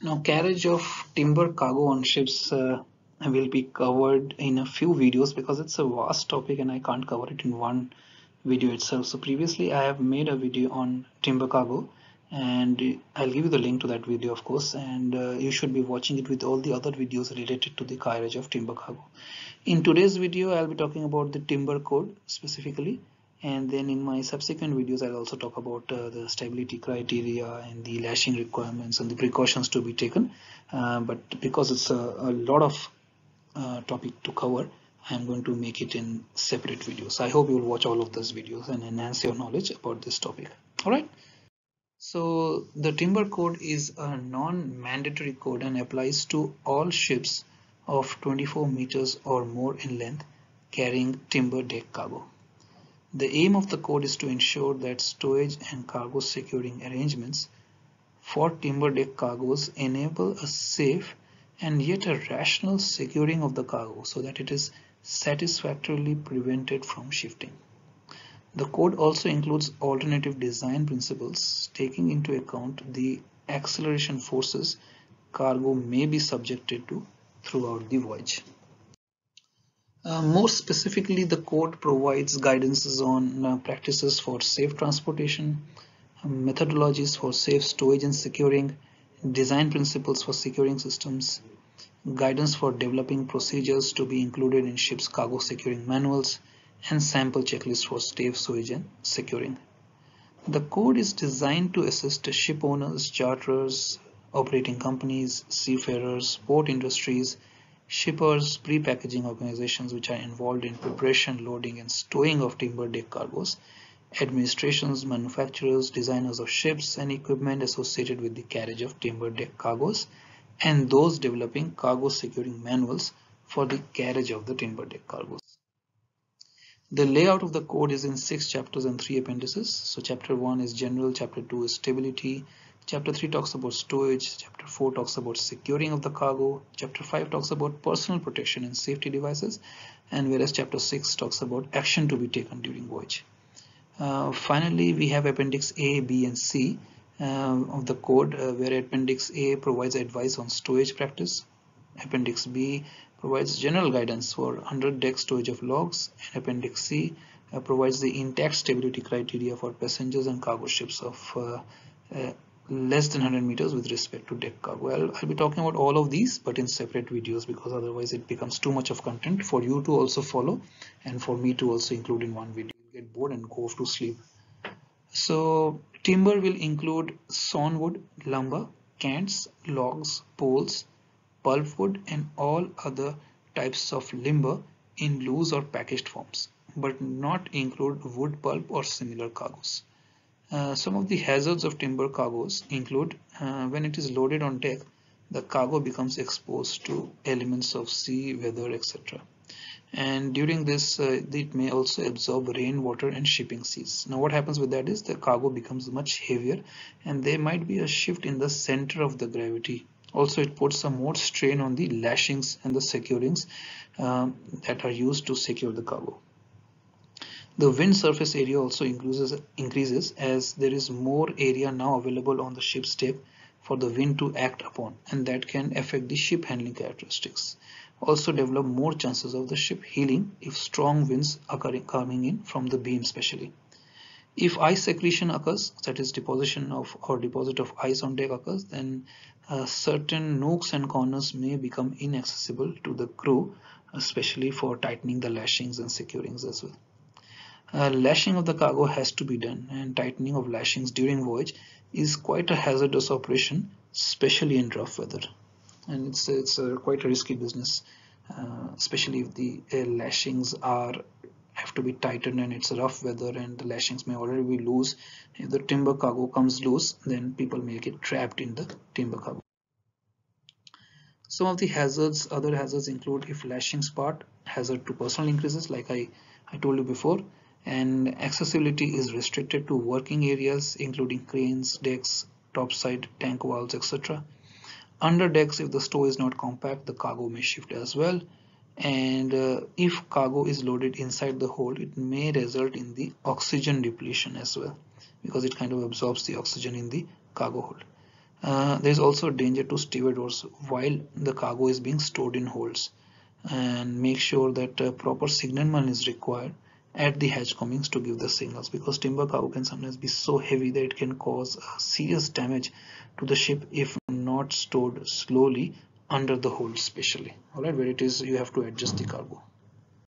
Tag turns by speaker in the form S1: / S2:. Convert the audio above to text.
S1: Now, carriage of timber cargo on ships will be covered in a few videos because it's a vast topic and I can't cover it in one video itself. So previously I have made a video on timber cargo, and I'll give you the link to that video, of course, and you should be watching it with all the other videos related to the carriage of timber cargo. In today's video, I'll be talking about the timber code specifically, and then in my subsequent videos I'll also talk about the stability criteria and the lashing requirements and the precautions to be taken, but because it's a lot of topic to cover, I'm going to make it in separate videos. I hope you'll watch all of those videos and enhance your knowledge about this topic. All right, so the timber code is a non-mandatory code and applies to all ships of 24 meters or more in length carrying timber deck cargo. The aim of the code is to ensure that stowage and cargo securing arrangements for timber deck cargoes enable a safe and yet a rational securing of the cargo so that it is satisfactorily prevented from shifting. The code also includes alternative design principles taking into account the acceleration forces cargo may be subjected to throughout the voyage. More specifically, the code provides guidances on practices for safe transportation, methodologies for safe storage and securing, design principles for securing systems, guidance for developing procedures to be included in ships' cargo securing manuals, and sample checklists for safe storage and securing. The code is designed to assist ship owners, charterers, operating companies, seafarers, port industries, shippers, pre-packaging organizations which are involved in preparation, loading, and stowing of timber deck cargoes, administrations, manufacturers, designers of ships and equipment associated with the carriage of timber deck cargoes, and those developing cargo securing manuals for the carriage of the timber deck cargoes. The layout of the code is in 6 chapters and 3 appendices. So chapter 1 is general, chapter 2 is stability, chapter 3 talks about storage, chapter 4 talks about securing of the cargo, chapter 5 talks about personal protection and safety devices, and whereas chapter 6 talks about action to be taken during voyage. Finally, we have appendix A, B and C of the code, where appendix A provides advice on storage practice, appendix B provides general guidance for under deck storage of logs, and appendix C provides the intact stability criteria for passengers and cargo ships of less than 100 meters with respect to deck cargo. I'll be talking about all of these but in separate videos because otherwise it becomes too much of content for you to also follow and for me to also include in one video. You get bored and go off to sleep. So timber will include sawnwood, lumber, cants, logs, poles, pulpwood and all other types of lumber in loose or packaged forms, but not include wood pulp or similar cargoes. Some of the hazards of timber cargoes include when it is loaded on deck, the cargo becomes exposed to elements of sea, weather, etc. And during this, it may also absorb rainwater and shipping seas. Now what happens with that is the cargo becomes much heavier and there might be a shift in the center of the gravity. Also, it puts some more strain on the lashings and the securings that are used to secure the cargo. The wind surface area also increases as there is more area now available on the ship's deck for the wind to act upon, and that can affect the ship handling characteristics. Also develop more chances of the ship heeling if strong winds coming in from the beam especially. If ice accretion occurs, that is deposition of or deposit of ice on deck occurs, then certain nooks and corners may become inaccessible to the crew, especially for tightening the lashings and securings as well. Lashing of the cargo has to be done, and tightening of lashings during voyage is quite a hazardous operation, especially in rough weather, and it's quite a risky business, especially if the lashings have to be tightened and it's rough weather and the lashings may already be loose. If the timber cargo comes loose, then people may get trapped in the timber cargo. Some of the other hazards include if lashings part, hazard to personal increases like I told you before, and accessibility is restricted to working areas including cranes, decks, topside, tank valves, etc. Under decks, if the stow is not compact, the cargo may shift as well, and if cargo is loaded inside the hold, it may result in the oxygen depletion as well because it kind of absorbs the oxygen in the cargo hold. There is also a danger to stevedores while the cargo is being stored in holds, and make sure that proper signalman is required at the hatchcombings to give the signals, because timber cargo can sometimes be so heavy that it can cause serious damage to the ship if not stored slowly under the hold, especially. All right, where it is you have to adjust the cargo.